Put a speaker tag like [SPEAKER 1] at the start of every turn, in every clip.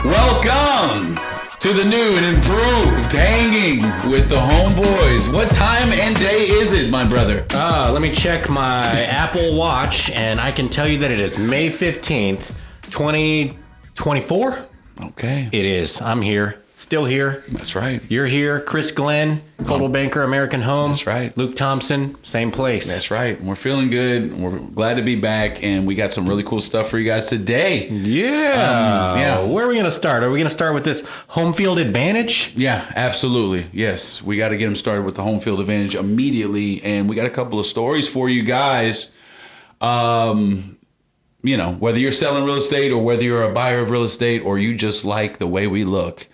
[SPEAKER 1] Welcome to the new and improved Hanging with the Homeboys. What time and day is it, my brother?
[SPEAKER 2] Let me check my Apple Watch, and I can tell you that it is May 15th, 2024.
[SPEAKER 1] Okay.
[SPEAKER 2] It is. I'm here. Still here.
[SPEAKER 1] That's right.
[SPEAKER 2] You're here. Chris Glenn, Coldwell Banker, American Home.
[SPEAKER 1] That's right.
[SPEAKER 2] Luke Thompson, same place.
[SPEAKER 1] That's right. We're feeling good. We're glad to be back, and we got some really cool stuff for you guys today.
[SPEAKER 2] Yeah. Where are we going to start? Are we going to start with this Homefield Advantage?
[SPEAKER 1] Yeah, absolutely. Yes, we got to get them started with the Homefield Advantage immediately, and we got a couple of stories for you guys. You know, whether you're selling real estate or whether you're a buyer of real estate or you just like the way we look.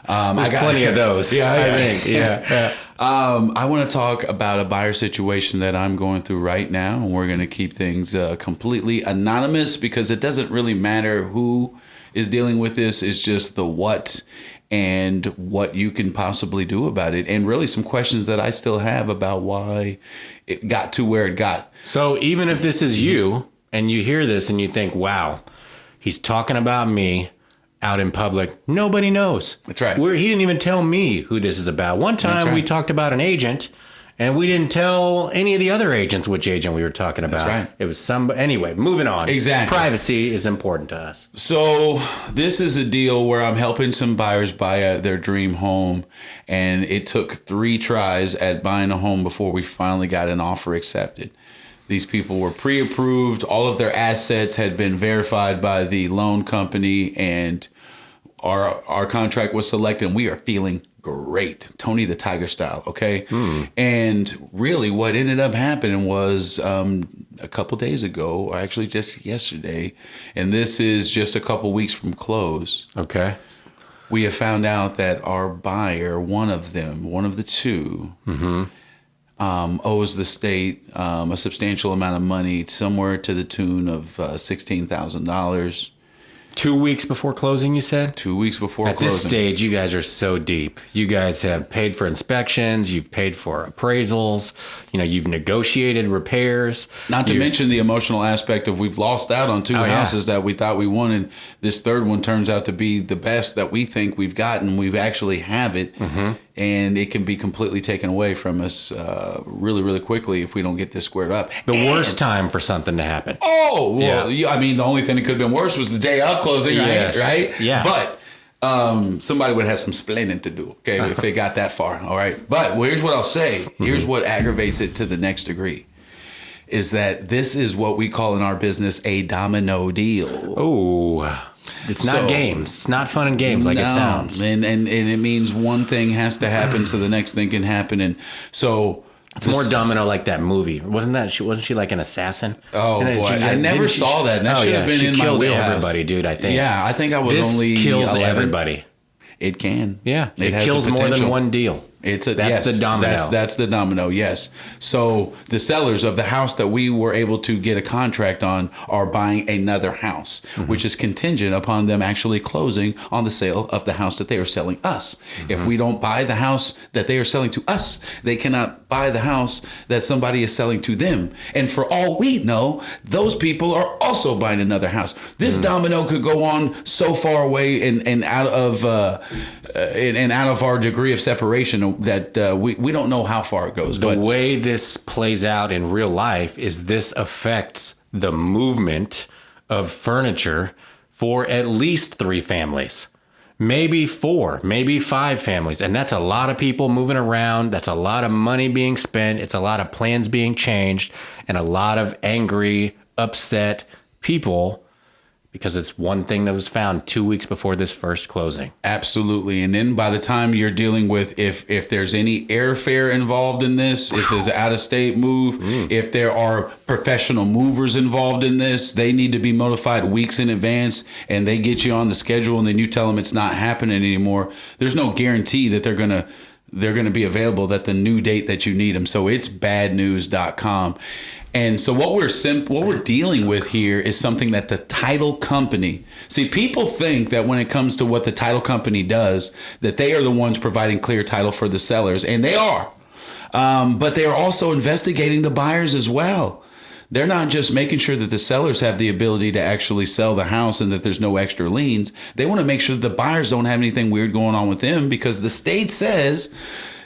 [SPEAKER 2] There's plenty of those.
[SPEAKER 1] Yeah,
[SPEAKER 2] I think. Yeah.
[SPEAKER 1] I want to talk about a buyer situation that I'm going through right now, and we're going to keep things completely anonymous because it doesn't really matter who is dealing with this. It's just the what and what you can possibly do about it, and really some questions that I still have about why it got to where it got.
[SPEAKER 2] So even if this is you and you hear this and you think, wow, he's talking about me out in public, nobody knows.
[SPEAKER 1] That's right.
[SPEAKER 2] He didn't even tell me who this is about. One time we talked about an agent, and we didn't tell any of the other agents which agent we were talking about.
[SPEAKER 1] That's right.
[SPEAKER 2] It was anyway, moving on.
[SPEAKER 1] Exactly.
[SPEAKER 2] Privacy is important to us.
[SPEAKER 1] So this is a deal where I'm helping some buyers buy their dream home, and it took 3 tries at buying a home before we finally got an offer accepted. These people were pre-approved. All of their assets had been verified by the loan company, and our contract was selected, and we are feeling great. Tony the Tiger style, okay? And really what ended up happening was a couple days ago, or actually just yesterday, and this is just a couple weeks from close.
[SPEAKER 2] Okay.
[SPEAKER 1] We have found out that our buyer, one of the two, owes the state a substantial amount of money, somewhere to the tune of $16,000.
[SPEAKER 2] 2 weeks before closing, you said?
[SPEAKER 1] 2 weeks before
[SPEAKER 2] At
[SPEAKER 1] closing.
[SPEAKER 2] this stage, you guys are so deep. You guys have paid for inspections. You've paid for appraisals. You know, you've negotiated repairs.
[SPEAKER 1] Not to mention the emotional aspect of we've lost out on 2 houses that we thought we wanted. This third one turns out to be the best that we think we've gotten. We actually have it. And it can be completely taken away from us really, really quickly if we don't get this squared up.
[SPEAKER 2] The worst time for something to happen.
[SPEAKER 1] Oh, well, I mean, the only thing that could have been worse was the day of closing, right?
[SPEAKER 2] Yeah.
[SPEAKER 1] But somebody would have some splaining to do, okay, if they got that far, all right? But here's what I'll say. Here's what aggravates it to the next degree, is that this is what we call in our business a domino deal.
[SPEAKER 2] Oh, it's not games. It's not fun and games like it sounds.
[SPEAKER 1] And it means one thing has to happen so the next thing can happen. And so
[SPEAKER 2] it's more domino like that movie. Wasn't she like an assassin?
[SPEAKER 1] Oh, boy. I never saw that. That should have been in my wheelhouse. She killed everybody,
[SPEAKER 2] dude, I think.
[SPEAKER 1] Yeah, I think I was only 11.
[SPEAKER 2] This kills everybody.
[SPEAKER 1] It can.
[SPEAKER 2] Yeah, it kills more than one deal. That's the domino.
[SPEAKER 1] That's the domino, yes. So the sellers of the house that we were able to get a contract on are buying another house, which is contingent upon them actually closing on the sale of the house that they are selling us. If we don't buy the house that they are selling to us, they cannot buy the house that somebody is selling to them. And for all we know, those people are also buying another house. This domino could go on so far away and out of our degree of separation that we don't know how far it goes.
[SPEAKER 2] The way this plays out in real life is this affects the movement of furniture for at least 3 families, maybe 4, maybe 5 families. And that's a lot of people moving around. That's a lot of money being spent. It's a lot of plans being changed and a lot of angry, upset people, because it's one thing that was found 2 weeks before this first closing.
[SPEAKER 1] Absolutely. And then by the time you're dealing with if there's any airfare involved in this, if there's an out-of-state move, if there are professional movers involved in this, they need to be notified weeks in advance, and they get you on the schedule, and then you tell them it's not happening anymore. There's no guarantee that they're going to be available at the new date that you need them. So it's badnews.com. And so what we're dealing with here is something that the title company, see, people think that when it comes to what the title company does, that they are the ones providing clear title for the sellers, and they are. But they are also investigating the buyers as well. they're not just making sure that the sellers have the ability to actually sell the house and that there's no extra liens. They want to make sure that the buyers don't have anything weird going on with them, because the state says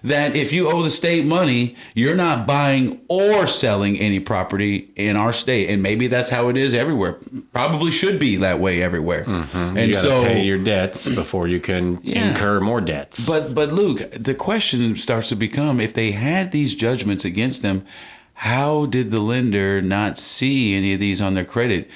[SPEAKER 1] that if you owe the state money, you're not buying or selling any property in our state. And maybe that's how it is everywhere. Probably should be that way everywhere.
[SPEAKER 2] Mm-hmm.
[SPEAKER 1] And
[SPEAKER 2] you gotta
[SPEAKER 1] so
[SPEAKER 2] pay your debts before you can incur more debts.
[SPEAKER 1] But Luke, the question starts to become, if they had these judgments against them, how did the lender not see any of these on their credit?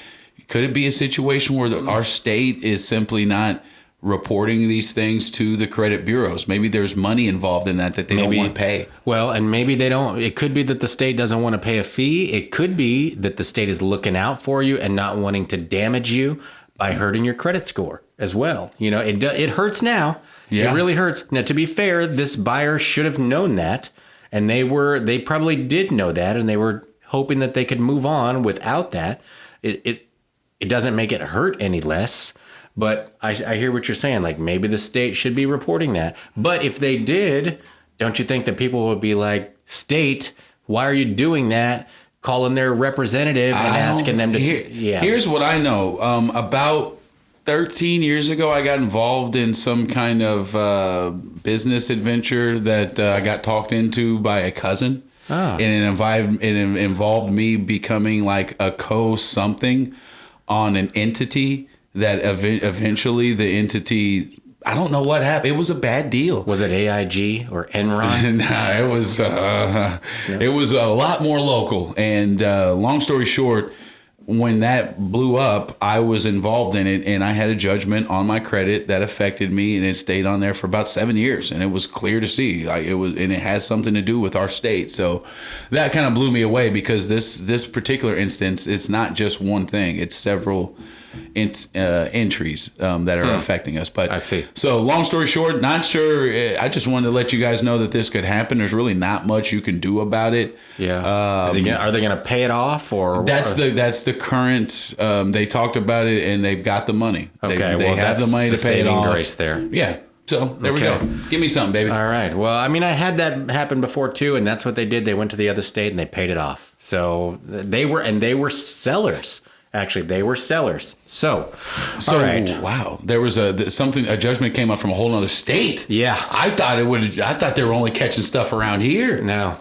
[SPEAKER 1] Could it be a situation where our state is simply not reporting these things to the credit bureaus? Maybe there's money involved in that they don't want to pay.
[SPEAKER 2] Well, and maybe they don't. It could be that the state doesn't want to pay a fee. It could be that the state is looking out for you and not wanting to damage you by hurting your credit score as well. You know, it hurts now. Yeah. It really hurts. Now, to be fair, this buyer should have known that, and they probably did know that, and they were hoping that they could move on without that. It doesn't make it hurt any less. But I hear what you're saying. Like, maybe the state should be reporting that. But if they did, don't you think that people would be like, state, why are you doing that? Calling their representative and asking them to.
[SPEAKER 1] Here's what I know. About 13 years ago, I got involved in some kind of business adventure that I got talked into by a cousin. Oh. And it involved me becoming like a co-something on an entity that eventually the entity, I don't know what happened. It was a bad deal.
[SPEAKER 2] Was it AIG or Enron?
[SPEAKER 1] Nah, it was a lot more local. And long story short, when that blew up, I was involved in it, and I had a judgment on my credit that affected me, and it stayed on there for about 7 years, and it was clear to see. And it has something to do with our state. So that kind of blew me away, because this particular instance, it's not just one thing; it's several entries that are affecting us. But
[SPEAKER 2] I see.
[SPEAKER 1] So long story short, not sure. I just wanted to let you guys know that this could happen. There's really not much you can do about it.
[SPEAKER 2] Yeah. Are they going to pay it off, or
[SPEAKER 1] that's the current? They talked about it, and they've got the money.
[SPEAKER 2] Okay,
[SPEAKER 1] they have the money to pay it off.
[SPEAKER 2] Grace there.
[SPEAKER 1] Yeah. So there we go. Give me something, baby.
[SPEAKER 2] All right. Well, I mean, I had that happen before too, and that's what they did. They went to the other state and they paid it off. So they were sellers. Actually, they were sellers. So all right.
[SPEAKER 1] Wow, there was a judgment came up from a whole other state.
[SPEAKER 2] Yeah,
[SPEAKER 1] I thought they were only catching stuff around here.
[SPEAKER 2] No,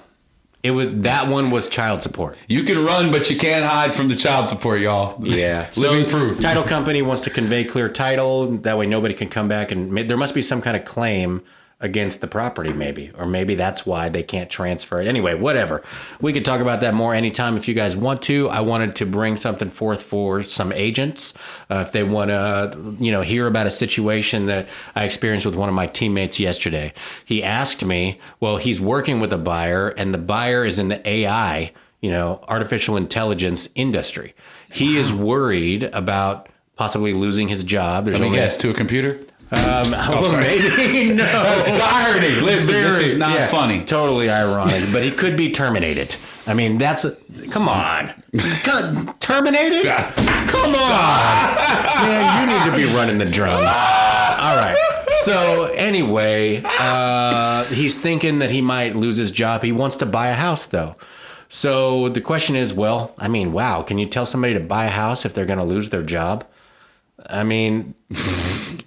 [SPEAKER 2] that one was child support.
[SPEAKER 1] You can run, but you can't hide from the child support, y'all.
[SPEAKER 2] Yeah,
[SPEAKER 1] living proof.
[SPEAKER 2] Title company wants to convey clear title. That way, nobody can come back, and there must be some kind of claim against the property, maybe, or maybe that's why they can't transfer it. Anyway, whatever. We could talk about that more anytime if you guys want to. I wanted to bring something forth for some agents if they want to, hear about a situation that I experienced with one of my teammates yesterday. He asked me, well, he's working with a buyer, and the buyer is in the AI, artificial intelligence industry. He is worried about possibly losing his job.
[SPEAKER 1] Let me guess, to a computer?
[SPEAKER 2] Maybe no.
[SPEAKER 1] The irony. Listen, this is not funny.
[SPEAKER 2] Totally ironic, but he could be terminated. I mean, come on. Terminated? Come on. Man, you need to be running the drums. All right. So anyway, he's thinking that he might lose his job. He wants to buy a house, though. So the question is, wow, can you tell somebody to buy a house if they're going to lose their job? I mean,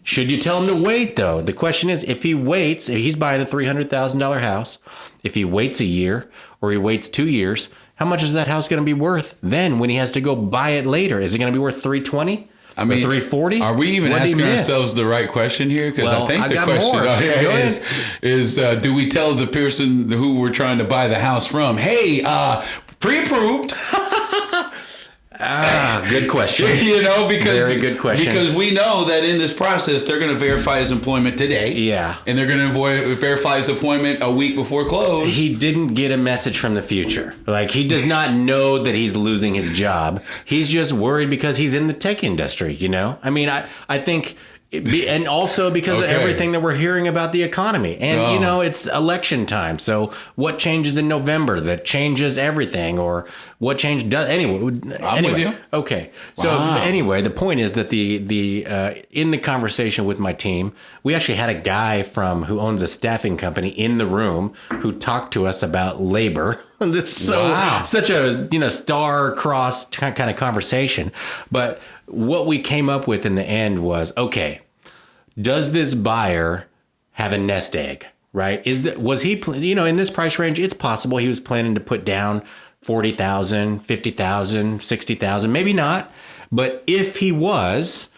[SPEAKER 2] should you tell him to wait, though? The question is, if he waits, if he's buying a $300,000 house, if he waits a year or he waits 2 years, how much is that house going to be worth then when he has to go buy it later? Is it going to be worth $320,000? I mean, $340,000?
[SPEAKER 1] Are we even asking ourselves the right question here? Because I think the question is do we tell the person who we're trying to buy the house from, hey, pre-approved?
[SPEAKER 2] Good question.
[SPEAKER 1] Because
[SPEAKER 2] very good question.
[SPEAKER 1] Because we know that in this process, they're going to verify his employment today.
[SPEAKER 2] Yeah.
[SPEAKER 1] And they're going to verify his appointment a week before close.
[SPEAKER 2] He didn't get a message from the future. Like, he does not know that he's losing his job. He's just worried because he's in the tech industry, I mean, I think... and also because of everything that we're hearing about the economy. And, it's election time. So what changes in November that changes everything, or what change does... Anyway.
[SPEAKER 1] I'm with you.
[SPEAKER 2] Okay. So anyway, the point is that the in the conversation with my team, we actually had a guy who owns a staffing company in the room who talked to us about labor. That's such a star-crossed kind of conversation. But what we came up with in the end was, okay, does this buyer have a nest egg? Right? Was he in this price range? It's possible he was planning to put down $40,000, $50,000, $60,000, maybe not. But if he was,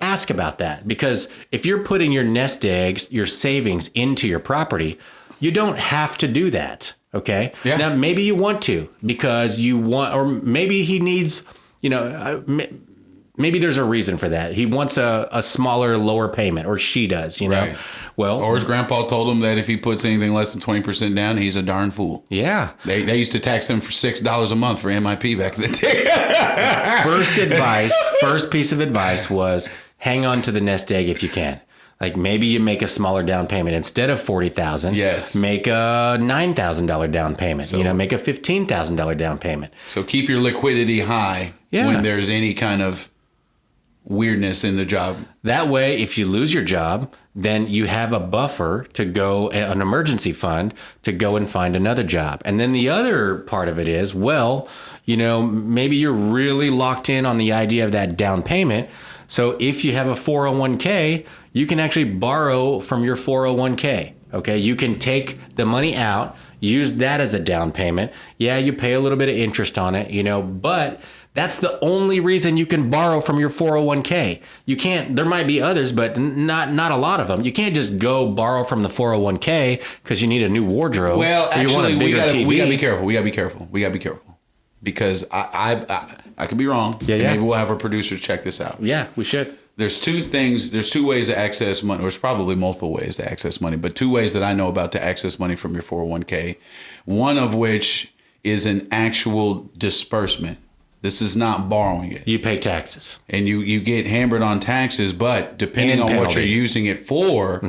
[SPEAKER 2] ask about that, because if you're putting your nest eggs, your savings into your property, you don't have to do that. Okay. Yeah. Now, maybe you want to because you want, or maybe he needs, maybe there's a reason for that. He wants a smaller, lower payment, or she does,
[SPEAKER 1] Right.
[SPEAKER 2] Well,
[SPEAKER 1] or his grandpa told him that if he puts anything less than 20% down, he's a darn fool.
[SPEAKER 2] Yeah.
[SPEAKER 1] They used to tax him for $6 a month for MIP back in the day.
[SPEAKER 2] First piece of advice was hang on to the nest egg if you can. Like maybe you make a smaller down payment instead of $40,000.
[SPEAKER 1] Yes.
[SPEAKER 2] Make a $9,000 down payment. Make a $15,000 down payment.
[SPEAKER 1] So keep your liquidity high when there's any kind of weirdness in the job.
[SPEAKER 2] That way, if you lose your job, then you have a buffer to go, an emergency fund to go and find another job. And then the other part of it is, maybe you're really locked in on the idea of that down payment. So if you have a 401k, you can actually borrow from your 401k. Okay, you can take the money out, use that as a down payment. Yeah, you pay a little bit of interest on it, but that's the only reason you can borrow from your 401k. You can't, there might be others, but not a lot of them. You can't just go borrow from the 401k because you need a new wardrobe.
[SPEAKER 1] Well, actually, we gotta be careful. We gotta be careful. Because I could be wrong.
[SPEAKER 2] Yeah.
[SPEAKER 1] Maybe we'll have our producers check this out.
[SPEAKER 2] Yeah, we should.
[SPEAKER 1] There's two ways to access money. There's probably multiple ways to access money, but two ways that I know about to access money from your 401k. One of which is an actual disbursement. This is not borrowing it.
[SPEAKER 2] You pay taxes.
[SPEAKER 1] And you get hammered on taxes, but depending on what you're using it for,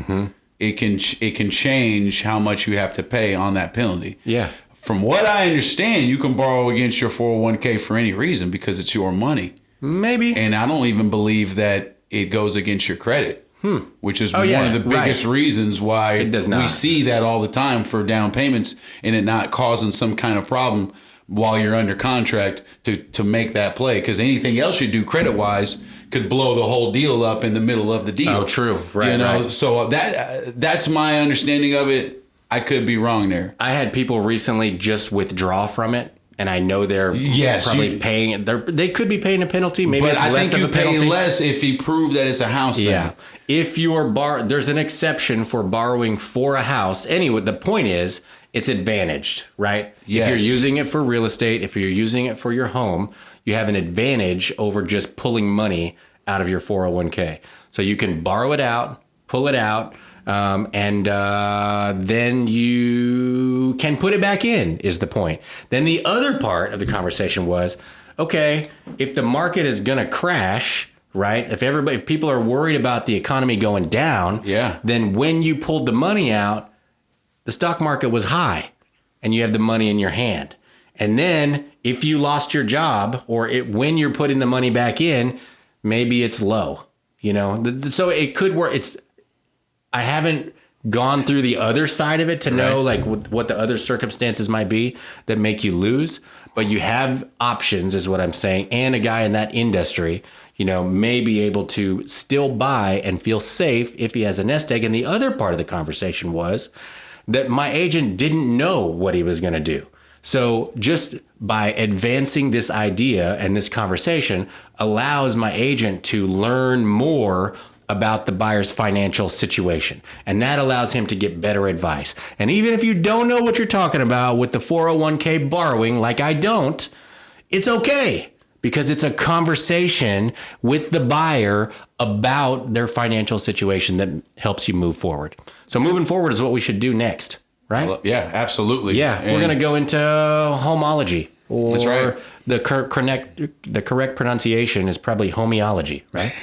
[SPEAKER 1] it can change how much you have to pay on that penalty.
[SPEAKER 2] Yeah.
[SPEAKER 1] From what I understand, you can borrow against your 401k for any reason because it's your money.
[SPEAKER 2] Maybe.
[SPEAKER 1] And I don't even believe that it goes against your credit, which is one of the biggest reasons why
[SPEAKER 2] it does not.
[SPEAKER 1] We see that all the time for down payments and it not causing some kind of problem while you're under contract to make that play. Because anything else you do credit-wise could blow the whole deal up in the middle of the deal.
[SPEAKER 2] Oh, true. Right, right.
[SPEAKER 1] So that's my understanding of it. I could be wrong there.
[SPEAKER 2] I had people recently just withdraw from it. And I know they're probably paying. They could be paying a penalty. Maybe it's less of a penalty. But I think you pay less
[SPEAKER 1] if you prove that it's a house.
[SPEAKER 2] Yeah. If you're there's an exception for borrowing for a house. Anyway, the point is it's advantaged, right?
[SPEAKER 1] Yes.
[SPEAKER 2] If you're using it for real estate, if you're using it for your home, you have an advantage over just pulling money out of your 401k. So you can borrow it out, pull it out. And then you can put it back in is the point. Then the other part of the conversation was, okay, if the market is going to crash, right? If people are worried about the economy going down, then when you pulled the money out, the stock market was high and you have the money in your hand. And then if you lost your job when you're putting the money back in, maybe it's low, so it could work. I haven't gone through the other side of it to know what the other circumstances might be that make you lose, but you have options is what I'm saying. And a guy in that industry, may be able to still buy and feel safe if he has a nest egg. And the other part of the conversation was that my agent didn't know what he was going to do. So just by advancing this idea and this conversation allows my agent to learn more about the buyer's financial situation. And that allows him to get better advice. And even if you don't know what you're talking about with the 401k borrowing, like I don't, it's okay because it's a conversation with the buyer about their financial situation that helps you move forward. So moving forward is what we should do next, right?
[SPEAKER 1] Yeah, absolutely.
[SPEAKER 2] Yeah, we're going to go into Home-ology.
[SPEAKER 1] That's right.
[SPEAKER 2] The correct pronunciation is probably Home-ology, right?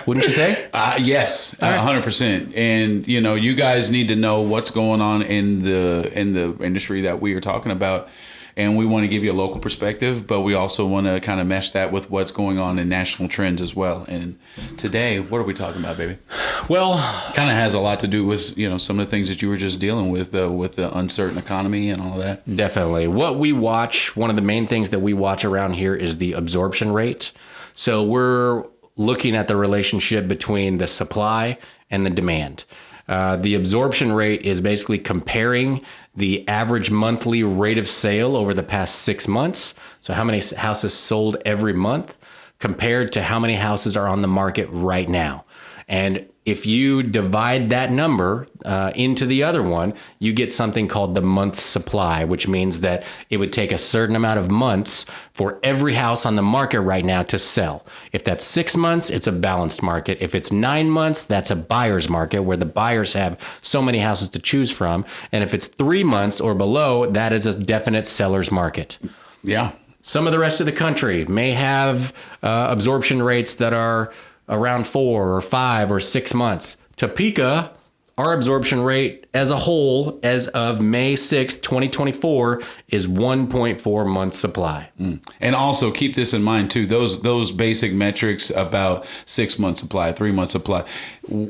[SPEAKER 2] Wouldn't you say?
[SPEAKER 1] Yes, 100%. And you guys need to know what's going on in the industry that we are talking about. and we want to give you a local perspective, but we also want to kind of mesh that with what's going on in national trends as well. And today, what are we talking about, baby?
[SPEAKER 2] Well,
[SPEAKER 1] kind of has a lot to do with, you know, some of the things that you were just dealing with the uncertain economy and all that.
[SPEAKER 2] definitely. What we watch, one of the main things that we watch around here is the absorption rate. So we're looking at the relationship between the supply and the demand. The absorption rate is basically comparing the average monthly rate of sale over the past 6 months. So how many houses sold every month compared to how many houses are on the market right now. And if you divide that number into the other one, you get something called the month supply, which means that it would take a certain amount of months for every house on the market right now to sell. If that's 6 months, it's a balanced market. If it's 9 months, that's a buyer's market where the buyers have so many houses to choose from. And if it's 3 months or below, that is a definite seller's market.
[SPEAKER 1] Yeah.
[SPEAKER 2] Some of the rest of the country may have absorption rates that are around 4 or 5 or 6 months. Topeka, our absorption rate as a whole, as of May 6th, 2024, is 1.4 months supply.
[SPEAKER 1] And also keep this in mind too. Those basic metrics about 6 months supply, 3 months supply.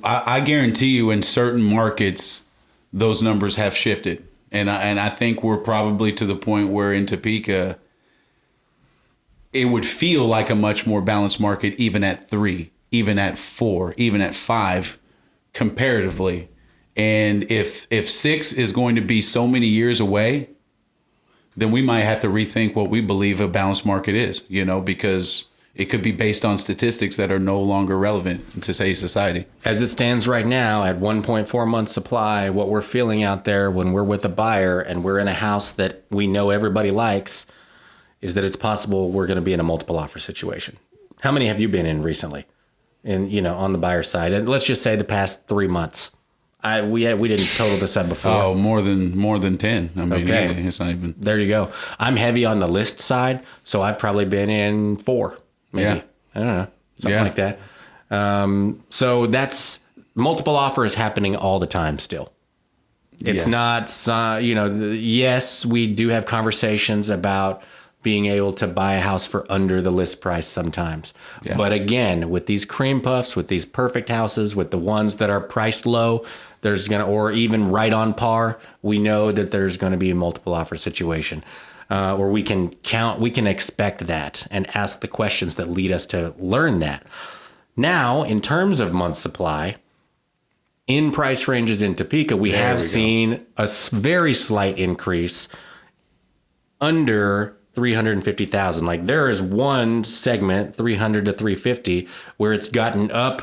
[SPEAKER 1] I guarantee you, in certain markets, those numbers have shifted, and I think we're probably to the point where in Topeka, it would feel like a much more balanced market, even at 3, even at 4, even at 5, comparatively. And if 6 is going to be so many years away, then we might have to rethink what we believe a balanced market is, you know, because it could be based on statistics that are no longer relevant to today's society.
[SPEAKER 2] As it stands right now at 1.4 months supply, what we're feeling out there when we're with a buyer and we're in a house that we know everybody likes is that it's possible we're going to be in a multiple offer situation. How many have you been in recently? And, you know, on the buyer side, and let's just say the past 3 months. We didn't total this up before.
[SPEAKER 1] Oh, more than 10. I mean,
[SPEAKER 2] Okay.
[SPEAKER 1] It's not even.
[SPEAKER 2] There you go. I'm heavy on the list side, so I've probably been in 4, maybe.
[SPEAKER 1] Yeah.
[SPEAKER 2] I don't know, something like that. So that's multiple offer is happening all the time still. It's not, yes, we do have conversations about being able to buy a house for under the list price sometimes.
[SPEAKER 1] Yeah.
[SPEAKER 2] But again, with these cream puffs, with these perfect houses, with the ones that are priced low, or even right on par, we know that there's going to be a multiple offer situation. Or we can expect that and ask the questions that lead us to learn that. Now, in terms of month supply, in price ranges in Topeka, we have seen a very slight increase under 350,000. Like there is one segment, 300 to 350, where it's gotten up.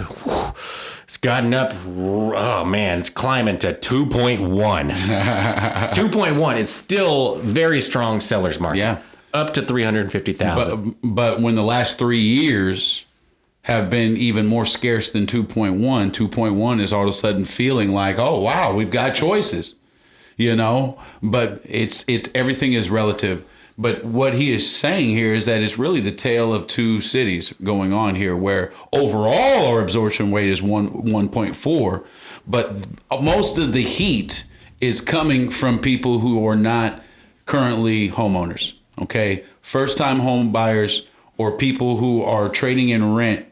[SPEAKER 2] Oh man, it's climbing to 2.1. 2.1. It's still very strong seller's market.
[SPEAKER 1] Yeah.
[SPEAKER 2] Up to 350,000.
[SPEAKER 1] But when the last 3 years have been even more scarce than 2.1, 2.1 is all of a sudden feeling like, oh wow, we've got choices, you know. But it's everything is relative. But what he is saying here is that it's really the tale of two cities going on here, where overall our absorption rate is 1.4, but most of the heat is coming from people who are not currently homeowners. Okay, first-time home buyers or people who are trading in rent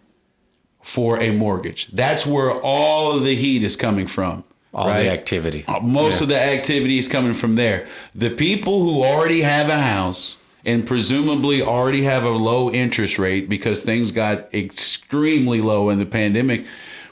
[SPEAKER 1] for a mortgage. That's where all of the heat is coming from.
[SPEAKER 2] All the activity.
[SPEAKER 1] Most of the activity is coming from there. The people who already have a house and presumably already have a low interest rate because things got extremely low in the pandemic,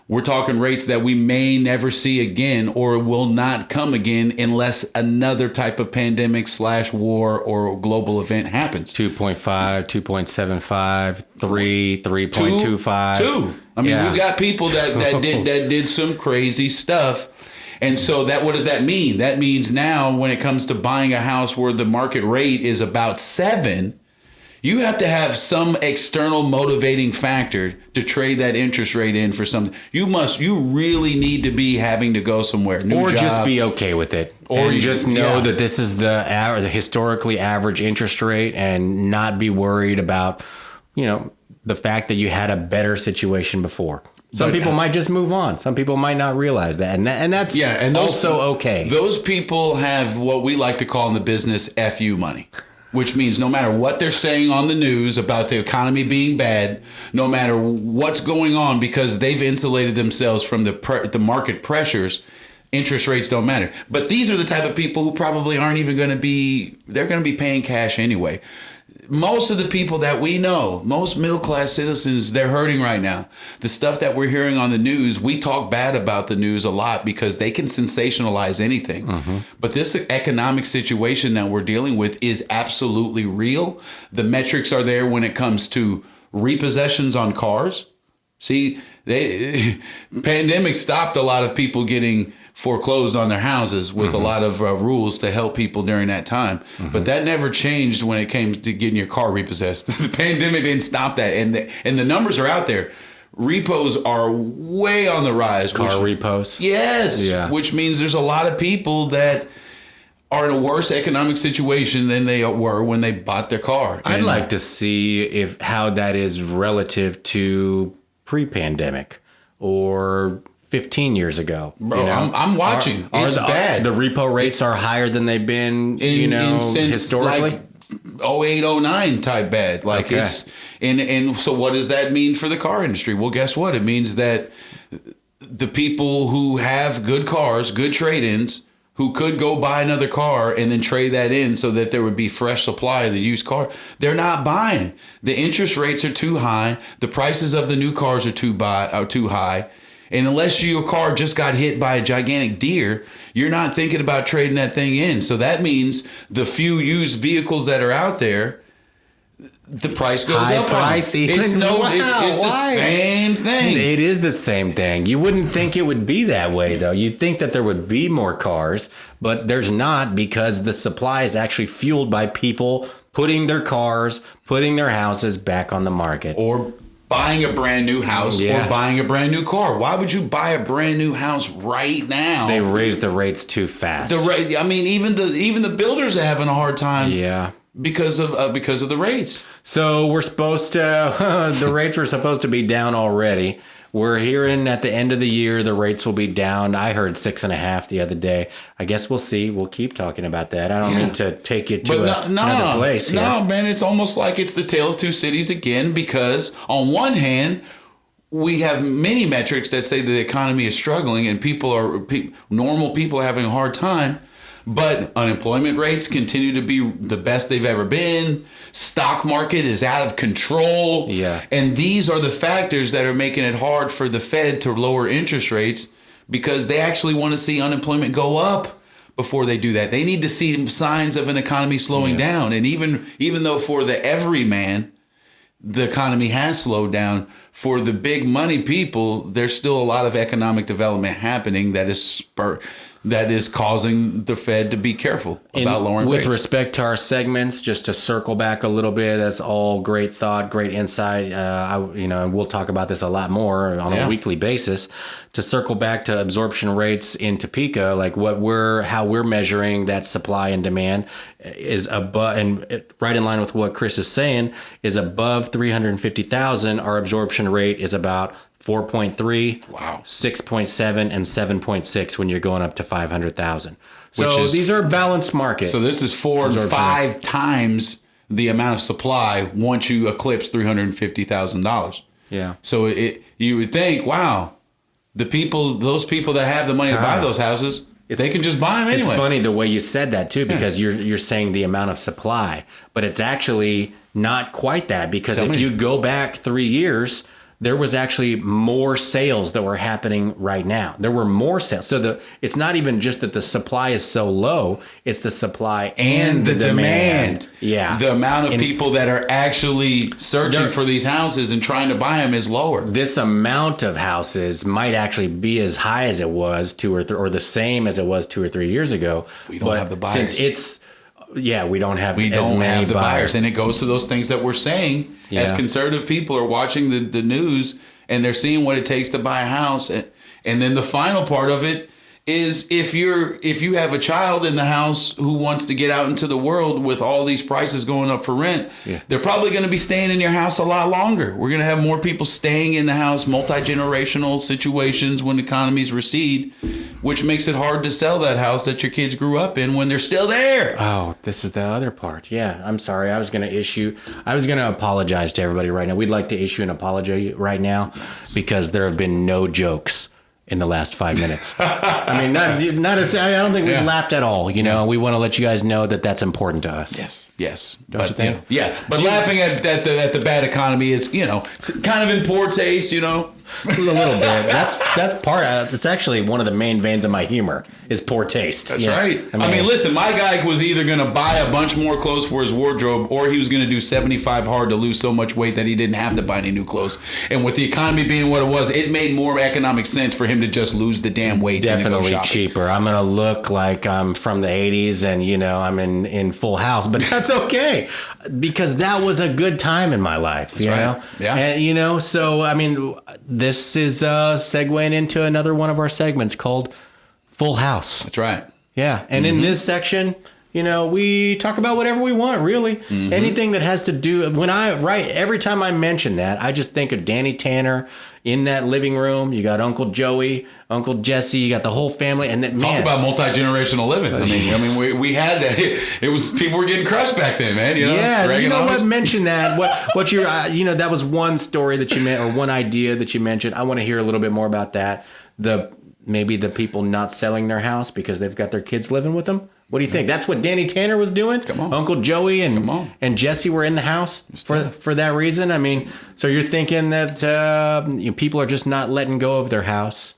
[SPEAKER 1] we're talking rates that we may never see again or will not come again unless another type of pandemic / war or global event happens.
[SPEAKER 2] 2.5, 2.75, 3, 3.25.
[SPEAKER 1] 2. I mean, we've got people that did some crazy stuff. And so what does that mean? That means now when it comes to buying a house where the market rate is about 7, you have to have some external motivating factor to trade that interest rate in for something. You really need to be having to go somewhere. New job.
[SPEAKER 2] Just be okay with it. Or you just know that this is the historically average interest rate and not be worried about, the fact that you had a better situation before. Some people might just move on. Some people might not realize that. And that's also okay.
[SPEAKER 1] Those people have what we like to call in the business FU money. which means no matter what they're saying on the news about the economy being bad, no matter what's going on, because they've insulated themselves from the market pressures, interest rates don't matter. But these are the type of people who probably aren't even going to be, they're going to be paying cash anyway. Most of the people that we know, most middle-class citizens, they're hurting right now. The stuff that we're hearing on the news, we talk bad about the news a lot because they can sensationalize anything. Mm-hmm. But this economic situation that we're dealing with is absolutely real. The metrics are there when it comes to repossessions on cars. See, pandemic stopped a lot of people getting foreclosed on their houses with a lot of rules to help people during that time. But that never changed when it came to getting your car repossessed. The pandemic didn't stop that. And the numbers are out there. Repos are way on the rise.
[SPEAKER 2] Repos?
[SPEAKER 1] Yes. Yeah. Which means there's a lot of people that are in a worse economic situation than they were when they bought their car.
[SPEAKER 2] I'd like to see how that is relative to pre-pandemic or 15 years ago.
[SPEAKER 1] Bro, I'm watching. It's bad.
[SPEAKER 2] The repo rates are higher than they've been, since historically?
[SPEAKER 1] Like 08, 09 type bad. Like it's, and so what does that mean for the car industry? Well, guess what? It means that the people who have good cars, good trade-ins, who could go buy another car and then trade that in so that there would be fresh supply of the used car, they're not buying. The interest rates are too high. The prices of the new cars are too high. And unless your car just got hit by a gigantic deer, you're not thinking about trading that thing in. So that means the few used vehicles that are out there, the price goes up.
[SPEAKER 2] Price even.
[SPEAKER 1] It's the same thing.
[SPEAKER 2] It is the same thing. You wouldn't think it would be that way, though. You'd think that there would be more cars, but there's not, because the supply is actually fueled by people putting their cars, putting their houses back on the market.
[SPEAKER 1] Or buying a brand new house or buying a brand new car. Why would you buy a brand new house right now?
[SPEAKER 2] They raised the rates too fast.
[SPEAKER 1] Even the builders are having a hard time.
[SPEAKER 2] Yeah.
[SPEAKER 1] Because of the rates.
[SPEAKER 2] So we're supposed to, the rates were supposed to be down already. We're hearing at the end of the year, the rates will be down. I heard 6.5 the other day. I guess we'll see. We'll keep talking about that. I don't mean to take you to another place here.
[SPEAKER 1] No, man, it's almost like it's the tale of two cities again, because on one hand, we have many metrics that say the economy is struggling and normal people are having a hard time. But unemployment rates continue to be the best they've ever been. Stock market is out of control.
[SPEAKER 2] Yeah.
[SPEAKER 1] And these are the factors that are making it hard for the Fed to lower interest rates, because they actually want to see unemployment go up before they do that. They need to see signs of an economy slowing down. And even though for the everyman, the economy has slowed down, for the big money people, there's still a lot of economic development happening that is causing the Fed to be careful about lowering rates.
[SPEAKER 2] With respect to our segments, just to circle back a little bit, that's all great thought, great insight. And we'll talk about this a lot more on a weekly basis. To circle back to absorption rates in Topeka, like how we're measuring that supply and demand is above, and right in line with what Chris is saying, is above 350,000. Our absorption rate is about 4.3,
[SPEAKER 1] wow,
[SPEAKER 2] 6.7, and 7.6 when you're going up to 500,000. So these are balanced markets.
[SPEAKER 1] So this is 4 to 5 times the amount of supply once you eclipse $350,000.
[SPEAKER 2] Yeah.
[SPEAKER 1] So you would think, wow, those people that have the money to buy those houses, they can just buy them anyway.
[SPEAKER 2] It's funny the way you said that too, because you're saying the amount of supply, but it's actually not quite that, because if you go back 3 years, there was actually more sales that were happening right now. There were more sales. So it's not even just that the supply is so low, it's the supply and the demand. Yeah.
[SPEAKER 1] The amount of people that are actually searching for these houses and trying to buy them is lower.
[SPEAKER 2] This amount of houses might actually be as high as it was or the same as it was 2 or 3 years ago.
[SPEAKER 1] We don't have the buyers.
[SPEAKER 2] Since it's, we don't have as many
[SPEAKER 1] the buyers. And it goes to those things that we're saying. Yeah. As conservative people are watching the news and they're seeing what it takes to buy a house. And then the final part of it is if you have a child in the house who wants to get out into the world with all these prices going up for rent, they're probably going to be staying in your house a lot longer. We're going to have more people staying in the house, multi-generational situations when economies recede, which makes it hard to sell that house that your kids grew up in when they're still there.
[SPEAKER 2] Oh, this is the other part. Yeah, I'm sorry. I was going to apologize to everybody right now. We'd like to issue an apology right now because there have been no jokes in the last 5 minutes. I mean, I don't think we've laughed at all. You know, we want to let you guys know that that's important to us.
[SPEAKER 1] Yes.
[SPEAKER 2] Don't you think?
[SPEAKER 1] But laughing at the bad economy is, kind of in poor taste,
[SPEAKER 2] A little bit. That's part. That's actually one of the main veins of my humor is poor taste.
[SPEAKER 1] That's right. I mean, listen, my guy was either going to buy a bunch more clothes for his wardrobe, or he was going to do 75 hard to lose so much weight that he didn't have to buy any new clothes. And with the economy being what it was, it made more economic sense for him to just lose the damn weight.
[SPEAKER 2] Definitely cheaper. I'm going to look like I'm from the 80s and, I'm in Full House, but that's okay because that was a good time in my life. That's right.
[SPEAKER 1] Yeah.
[SPEAKER 2] And, so, I mean, this is segueing into another one of our segments called Full House.
[SPEAKER 1] That's right.
[SPEAKER 2] Yeah. And in this section, we talk about whatever we want, really. Anything that has to do, every time I mention that, I just think of Danny Tanner in that living room. You got Uncle Joey, Uncle Jesse, you got the whole family. And then,
[SPEAKER 1] talk about multi-generational living. I mean, we had that. It was, people were getting crushed back then, man.
[SPEAKER 2] What? Mention that. What your, that was one story that you meant, or one idea that you mentioned. I want to hear a little bit more about that. Maybe the people not selling their house because they've got their kids living with them. What do you think? That's what Danny Tanner was doing?
[SPEAKER 1] Come on.
[SPEAKER 2] Uncle Joey and Jesse were in the house for that reason? I mean, so you're thinking that people are just not letting go of their house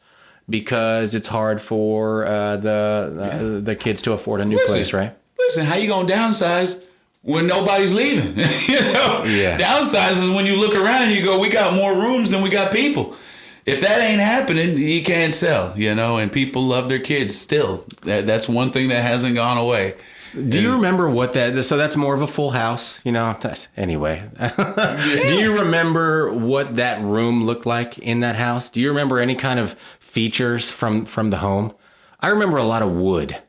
[SPEAKER 2] because it's hard for the kids to afford a new place, right?
[SPEAKER 1] Listen, how you going to downsize when nobody's leaving? Downsize is when you look around and you go, we got more rooms than we got people. If that ain't happening, you can't sell, and people love their kids still. That's one thing that hasn't gone away.
[SPEAKER 2] Do you remember what so that's more of a Full House, anyway. Do you remember what that room looked like in that house? Do you remember any kind of features from the home? I remember a lot of wood,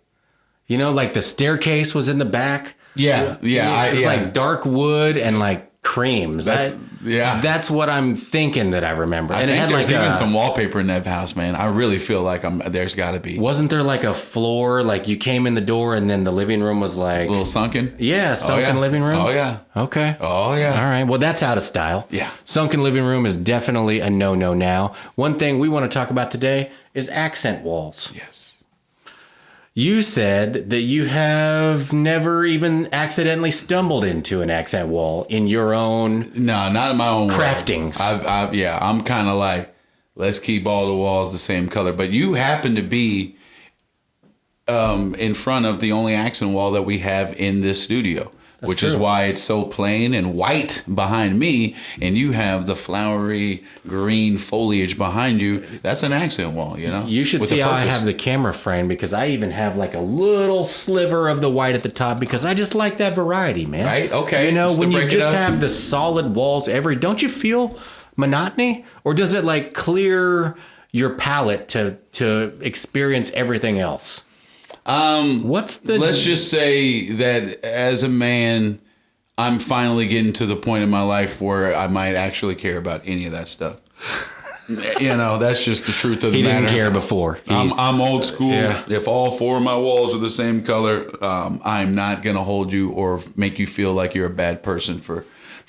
[SPEAKER 2] like the staircase was in the back.
[SPEAKER 1] Yeah.
[SPEAKER 2] It was like dark wood and like creams. That's what I'm thinking that I remember.
[SPEAKER 1] And it had there's even some wallpaper in that house, man. I really feel like there's got to be.
[SPEAKER 2] Wasn't there like a floor, like you came in the door and then the living room was like
[SPEAKER 1] a little sunken?
[SPEAKER 2] Yeah, sunken living room.
[SPEAKER 1] Oh yeah.
[SPEAKER 2] Okay.
[SPEAKER 1] Oh yeah.
[SPEAKER 2] All right. Well, that's out of style.
[SPEAKER 1] Yeah.
[SPEAKER 2] Sunken living room is definitely a no-no now. One thing we want to talk about today is accent walls.
[SPEAKER 1] Yes.
[SPEAKER 2] You said that you have never even accidentally stumbled into an accent wall in your own.
[SPEAKER 1] No, not in my own
[SPEAKER 2] craftings.
[SPEAKER 1] I'm kind of like, let's keep all the walls the same color. But you happen to be in front of the only accent wall that we have in this studio. Which is why it's so plain and white behind me, and you have the flowery green foliage behind you. That's an accent wall,
[SPEAKER 2] You should see how I have the camera frame, because I even have like a little sliver of the white at the top, because I just like that variety, man.
[SPEAKER 1] Right? Okay.
[SPEAKER 2] When you just have the solid walls don't you feel monotony? Or does it like clear your palate to experience everything else?
[SPEAKER 1] Let's just say that as a man, I'm finally getting to the point in my life where I might actually care about any of that stuff. That's just the truth of the matter.
[SPEAKER 2] He didn't care before.
[SPEAKER 1] I'm old school. Yeah. If all four of my walls are the same color, I'm not going to hold you or make you feel like you're a bad person for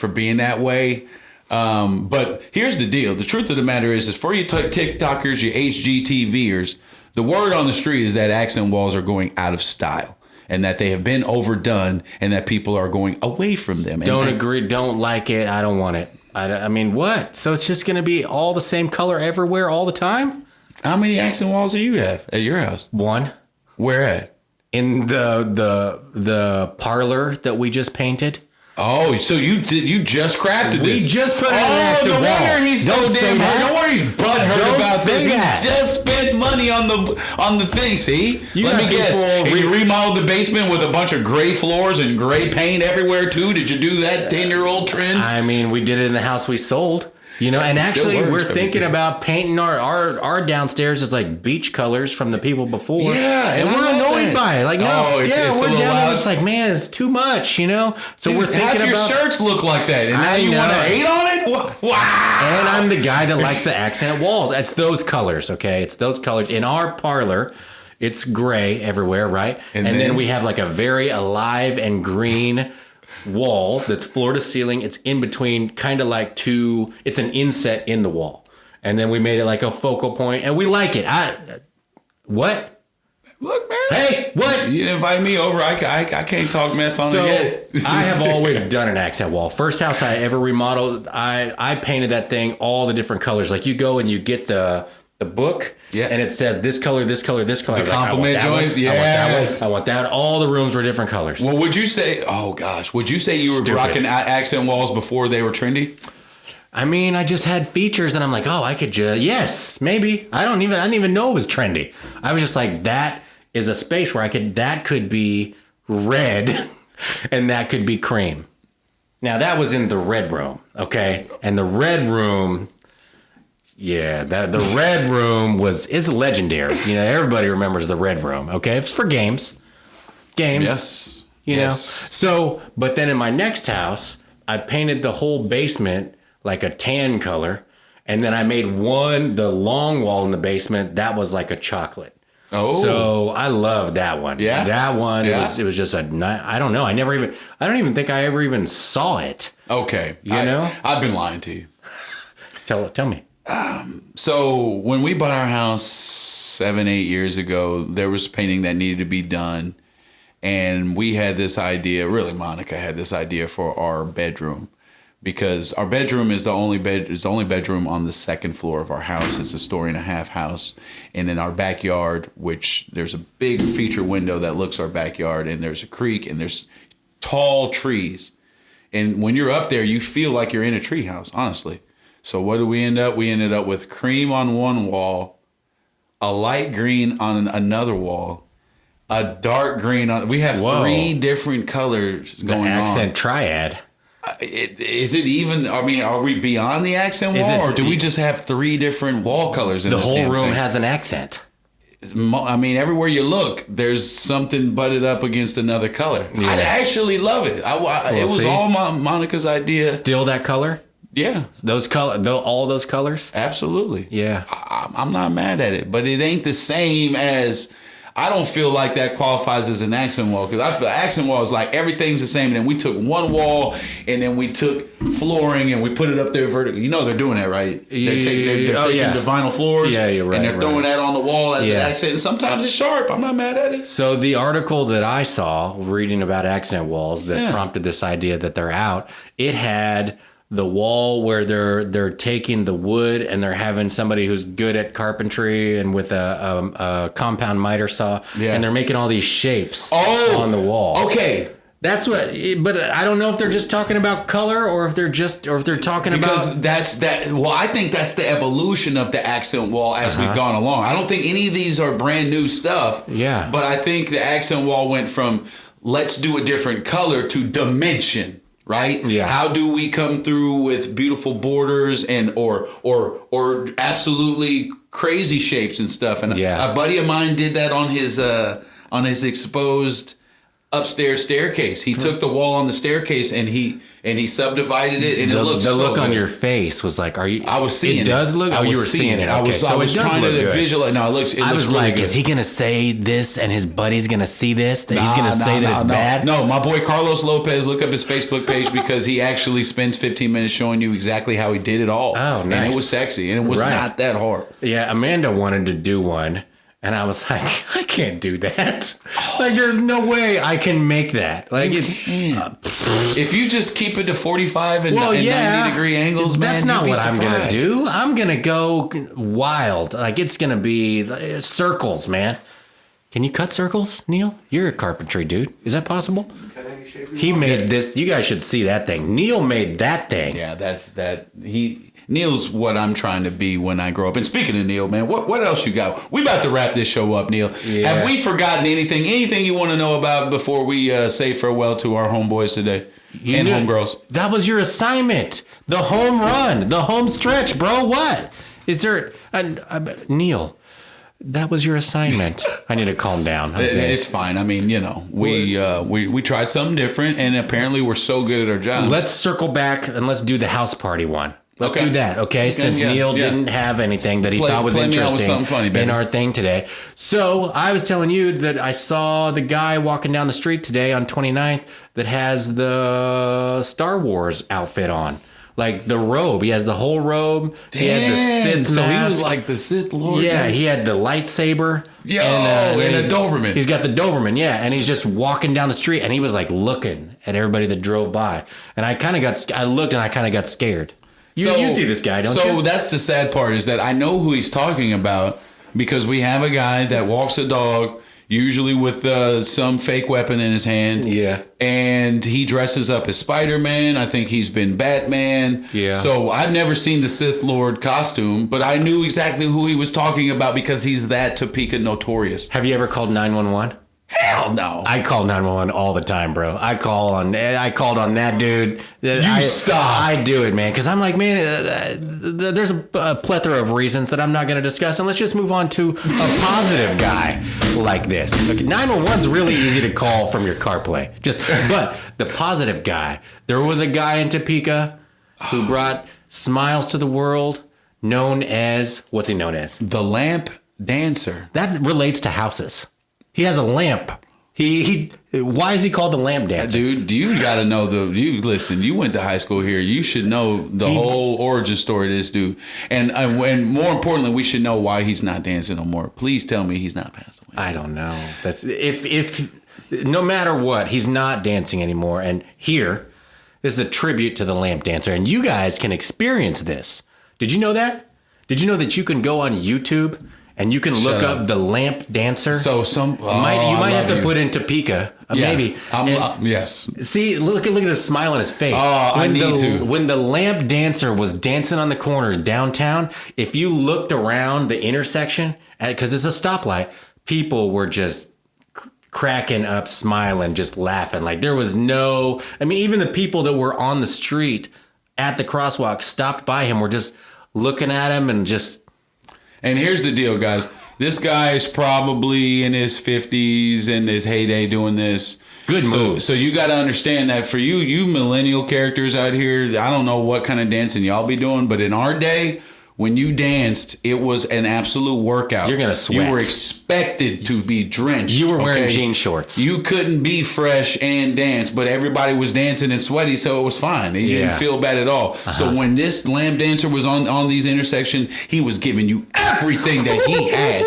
[SPEAKER 1] being that way. But here's the deal. The truth of the matter is for you TikTokers, you HGTVers, the word on the street is that accent walls are going out of style and that they have been overdone and that people are going away from them.
[SPEAKER 2] Don't agree. Don't like it. I don't want it. I mean, what? So it's just going to be all the same color everywhere all the time?
[SPEAKER 1] How many accent walls do you have at your house?
[SPEAKER 2] One.
[SPEAKER 1] Where at?
[SPEAKER 2] In the parlor that we just painted.
[SPEAKER 1] Oh, so you just crafted this?
[SPEAKER 2] We just put it in an accent wall.
[SPEAKER 1] No wonder he's so damn hurt. No wonder he's butthurt about this.
[SPEAKER 2] He
[SPEAKER 1] just spent money on the thing. See? Let me guess. And you remodeled the basement with a bunch of gray floors and gray paint everywhere too. Did you do that 10-year-old trend?
[SPEAKER 2] I mean, we did it in the house we sold. You know, and
[SPEAKER 1] It still
[SPEAKER 2] actually
[SPEAKER 1] works.
[SPEAKER 2] we're thinking about painting our downstairs as like beach colors from the people before.
[SPEAKER 1] Yeah,
[SPEAKER 2] and
[SPEAKER 1] and
[SPEAKER 2] we're
[SPEAKER 1] I love
[SPEAKER 2] annoyed
[SPEAKER 1] that.
[SPEAKER 2] by it. Like, no,
[SPEAKER 1] it's
[SPEAKER 2] we're
[SPEAKER 1] a
[SPEAKER 2] down
[SPEAKER 1] little
[SPEAKER 2] there.
[SPEAKER 1] loud.
[SPEAKER 2] It's like, man, it's too much, you know? So we're thinking
[SPEAKER 1] half your
[SPEAKER 2] about...
[SPEAKER 1] shirts look like that, and now
[SPEAKER 2] I
[SPEAKER 1] you
[SPEAKER 2] know.
[SPEAKER 1] want to hate on it? Wow.
[SPEAKER 2] And I'm the guy that likes the accent walls. It's those colors, okay? It's those colors. In our parlor, it's gray everywhere, right? And then we have like a very alive and green wall that's floor to ceiling. It's in between, kind of like two. It's an inset in the wall, and then we made it like a focal point, and we like it. What?
[SPEAKER 1] Look, man.
[SPEAKER 2] Hey, what?
[SPEAKER 1] You invite me over. I can't talk mess on
[SPEAKER 2] So
[SPEAKER 1] it yet.
[SPEAKER 2] I have always done an accent wall. First house I ever remodeled, I painted that thing all the different colors. Like you go and you get the book, and it says this color, this color, this color.
[SPEAKER 1] The compliment joint?
[SPEAKER 2] Yes. I want that. All the rooms were different colors.
[SPEAKER 1] Well, would you say? Oh gosh, would you say you were rocking accent walls before they were trendy?
[SPEAKER 2] I mean, I just had features, and I'm like, oh, I could just yes, maybe. I didn't even know it was trendy. I was just like, that is a space where that could be red, and that could be cream. Now that was in the red room, okay, and the red room. Yeah, the red room it's legendary. You know, everybody remembers the red room. Okay, it's for games.
[SPEAKER 1] Yes.
[SPEAKER 2] You know. So, but then in my next house, I painted the whole basement like a tan color, and then I made the long wall in the basement that was like a chocolate.
[SPEAKER 1] Oh.
[SPEAKER 2] So I love that one.
[SPEAKER 1] Yeah.
[SPEAKER 2] That one.
[SPEAKER 1] Yeah.
[SPEAKER 2] It was just I don't know. I don't even think I ever even saw it.
[SPEAKER 1] Okay.
[SPEAKER 2] You know?
[SPEAKER 1] I've been lying to you.
[SPEAKER 2] Tell me.
[SPEAKER 1] So when we bought our house 7-8 years ago, there was painting that needed to be done. And we had this idea, really Monica had this idea for our bedroom, because our bedroom is the only bedroom on the second floor of our house. It's a 1.5-story house. And in our backyard, which there's a big feature window that looks our backyard, and there's a creek and there's tall trees. And when you're up there, you feel like you're in a tree house, honestly. So what did we end up? We ended up with cream on one wall, a light green on another wall, a dark green on. We have 3 different colors going on.
[SPEAKER 2] The accent triad.
[SPEAKER 1] Is it even? I mean, are we beyond the accent wall, or do we just have 3 different wall colors in
[SPEAKER 2] the
[SPEAKER 1] this
[SPEAKER 2] whole
[SPEAKER 1] damn
[SPEAKER 2] room
[SPEAKER 1] thing?
[SPEAKER 2] has an accent.
[SPEAKER 1] I mean, everywhere you look, there's something butted up against another color. Yeah. I actually love it. It was all Monica's idea.
[SPEAKER 2] Still that color?
[SPEAKER 1] Yeah,
[SPEAKER 2] all those colors.
[SPEAKER 1] Absolutely.
[SPEAKER 2] Yeah,
[SPEAKER 1] I'm not mad at it, but it ain't the same as. I don't feel like that qualifies as an accent wall, because I feel accent wall is like everything's the same. And then we took one wall and then we took flooring and we put it up there vertically. You know they're doing that, right? They're taking the vinyl floors,
[SPEAKER 2] you're right,
[SPEAKER 1] and they're throwing that on the wall as an accent. And sometimes it's sharp. I'm not mad at it.
[SPEAKER 2] So the article that I saw reading about accent walls that prompted this idea that they're out, it had the wall where they're taking the wood and they're having somebody who's good at carpentry and with a compound miter saw, and they're making all these shapes on the wall.
[SPEAKER 1] Okay.
[SPEAKER 2] That's what, but I don't know if they're just talking about color or if they're talking
[SPEAKER 1] because
[SPEAKER 2] about.
[SPEAKER 1] That's that. Well, I think that's the evolution of the accent wall as we've gone along. I don't think any of these are brand new stuff.
[SPEAKER 2] Yeah.
[SPEAKER 1] But I think the accent wall went from let's do a different color to dimension. Right?
[SPEAKER 2] Yeah.
[SPEAKER 1] How do we come through with beautiful borders and or absolutely crazy shapes and stuff? And a buddy of mine did that on his exposed upstairs staircase. He took the wall on the staircase and he subdivided it, and it looks so
[SPEAKER 2] look
[SPEAKER 1] good.
[SPEAKER 2] On your face was like, are you?
[SPEAKER 1] I was seeing it.
[SPEAKER 2] It does look. Oh, you were seeing it. Okay.
[SPEAKER 1] I was trying to visualize. No, it looks.
[SPEAKER 2] I was
[SPEAKER 1] really
[SPEAKER 2] like,
[SPEAKER 1] good.
[SPEAKER 2] is he gonna say this, and his buddy's gonna see this? That he's gonna say that it's bad?
[SPEAKER 1] No, my boy Carlos Lopez. Look up his Facebook page because he actually spends 15 minutes showing you exactly how he did it all.
[SPEAKER 2] Oh, nice.
[SPEAKER 1] And it was sexy, and it was not that hard.
[SPEAKER 2] Yeah, Amanda wanted to do one. And I was like, I can't do that. Like, there's no way I can make that. Like,
[SPEAKER 1] if you just keep it to 45 and 90-degree angles,
[SPEAKER 2] that's
[SPEAKER 1] man,
[SPEAKER 2] not what I'm going to
[SPEAKER 1] surprised.
[SPEAKER 2] do. I'm going to go wild. Like, it's going to be circles, man. Can you cut circles, Neil? You're a carpentry dude. Is that possible? He made this. You guys should see that thing. Neil made that thing.
[SPEAKER 1] Yeah, Neil's what I'm trying to be when I grow up. And speaking of Neil, man, what else you got? We about to wrap this show up, Neil. Yeah. Have we forgotten anything? Anything you want to know about before we say farewell to our homeboys today and homegirls?
[SPEAKER 2] That was your assignment. The home run, the home stretch, bro. What? Is there... Neil, that was your assignment. I need to calm down. Okay.
[SPEAKER 1] It's fine. I mean, we tried something different, and apparently we're so good at our jobs.
[SPEAKER 2] Let's circle back and let's do the house party one. Let's do that, okay? Since Neil didn't have anything that he thought was interesting in our thing today. So I was telling you that I saw the guy walking down the street today on 29th that has the Star Wars outfit on. Like the robe. He has the whole robe.
[SPEAKER 1] Damn.
[SPEAKER 2] He had the Sith mask.
[SPEAKER 1] So he was like the Sith Lord.
[SPEAKER 2] Yeah, he had the lightsaber.
[SPEAKER 1] Yo, and a Doberman.
[SPEAKER 2] He's got the Doberman, yeah. And he's just walking down the street and he was like looking at everybody that drove by. And I looked and I kind of got scared. You see this guy, don't you?
[SPEAKER 1] So that's the sad part, is that I know who he's talking about, because we have a guy that walks a dog, usually with some fake weapon in his hand.
[SPEAKER 2] Yeah.
[SPEAKER 1] And he dresses up as Spider-Man. I think he's been Batman.
[SPEAKER 2] Yeah.
[SPEAKER 1] So I've never seen the Sith Lord costume, but I knew exactly who he was talking about because he's that Topeka notorious.
[SPEAKER 2] Have you ever called 911?
[SPEAKER 1] Hell no.
[SPEAKER 2] I call 911 all the time, bro. I called on that dude.
[SPEAKER 1] Stop.
[SPEAKER 2] I do it, man, because I'm like, man, there's a plethora of reasons that I'm not going to discuss, and let's just move on to a positive guy like this. Okay, 911's really easy to call from your CarPlay. But the positive guy, there was a guy in Topeka who brought smiles to the world, known as, what's he known as?
[SPEAKER 1] The Lamp Dancer.
[SPEAKER 2] That relates to houses. He has a lamp. Why is he called the Lamp Dancer?
[SPEAKER 1] Dude, you got to know listen, you went to high school here. You should know the whole origin story of this dude. And more importantly, we should know why he's not dancing no more. Please tell me he's not passed away.
[SPEAKER 2] I don't know. That's if no matter what, he's not dancing anymore. And here, this is a tribute to the Lamp Dancer. And you guys can experience this. Did you know that? Did you know that you can go on YouTube and you can look up the Lamp Dancer?
[SPEAKER 1] So
[SPEAKER 2] you might have to put in Topeka, maybe.
[SPEAKER 1] Yes.
[SPEAKER 2] See, look at the smile on his face.
[SPEAKER 1] Oh, I need to.
[SPEAKER 2] When the Lamp Dancer was dancing on the corner downtown, if you looked around the intersection, because it's a stoplight, people were just cracking up, smiling, just laughing. Like there was even the people that were on the street at the crosswalk stopped by him, were just looking at him and just...
[SPEAKER 1] And here's the deal, guys. This guy is probably in his 50s, in his heyday doing this.
[SPEAKER 2] Good moves.
[SPEAKER 1] So you got to understand that for you millennial characters out here, I don't know what kind of dancing y'all be doing, but in our day, when you danced, it was an absolute workout.
[SPEAKER 2] You're going to sweat.
[SPEAKER 1] You were expected to be drenched.
[SPEAKER 2] You were wearing jean shorts.
[SPEAKER 1] You couldn't be fresh and dance, but everybody was dancing and sweaty, so it was fine. You didn't feel bad at all. Uh-huh. So when this Lamp Dancer was on these intersections, he was giving you everything that he had.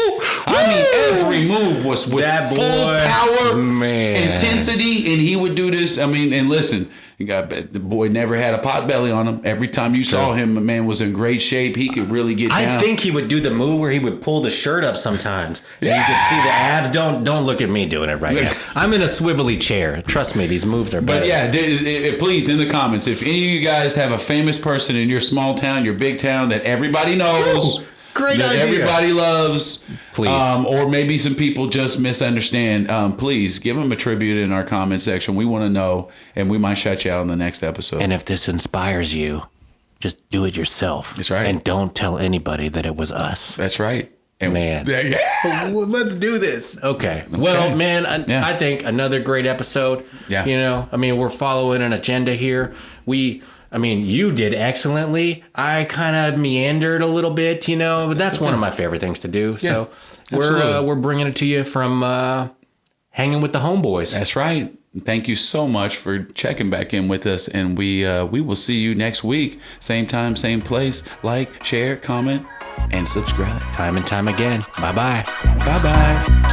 [SPEAKER 1] I mean, every move was with full power, intensity, and he would do this. I mean, and listen, the boy never had a pot belly on him. Every time you saw him, the man was in great shape. He could really get down.
[SPEAKER 2] I think he would do the move where he would pull the shirt up sometimes. And you could see the abs. Don't look at me doing it right now. I'm in a swivelly chair. Trust me, these moves are better.
[SPEAKER 1] But yeah, please, in the comments, if any of you guys have a famous person in your small town, your big town that everybody knows...
[SPEAKER 2] Great
[SPEAKER 1] that
[SPEAKER 2] idea.
[SPEAKER 1] Everybody loves,
[SPEAKER 2] please,
[SPEAKER 1] or maybe some people just misunderstand. Please give them a tribute in our comment section. We want to know, and we might shout you out in the next episode.
[SPEAKER 2] And if this inspires you, just do it yourself.
[SPEAKER 1] That's right.
[SPEAKER 2] And don't tell anybody that it was us.
[SPEAKER 1] That's right. And
[SPEAKER 2] man, well, let's do this. Okay. Well, man, I think another great episode.
[SPEAKER 1] Yeah.
[SPEAKER 2] You know, I mean, we're following an agenda here. You did excellently. I kind of meandered a little bit, but that's one of my favorite things to do. Yeah, so we're bringing it to you from Hanging with the Homeboys.
[SPEAKER 1] That's right. Thank you so much for checking back in with us, and we will see you next week. Same time, same place. Like, share, comment, and subscribe.
[SPEAKER 2] Time and time again. Bye-bye.
[SPEAKER 1] Bye-bye.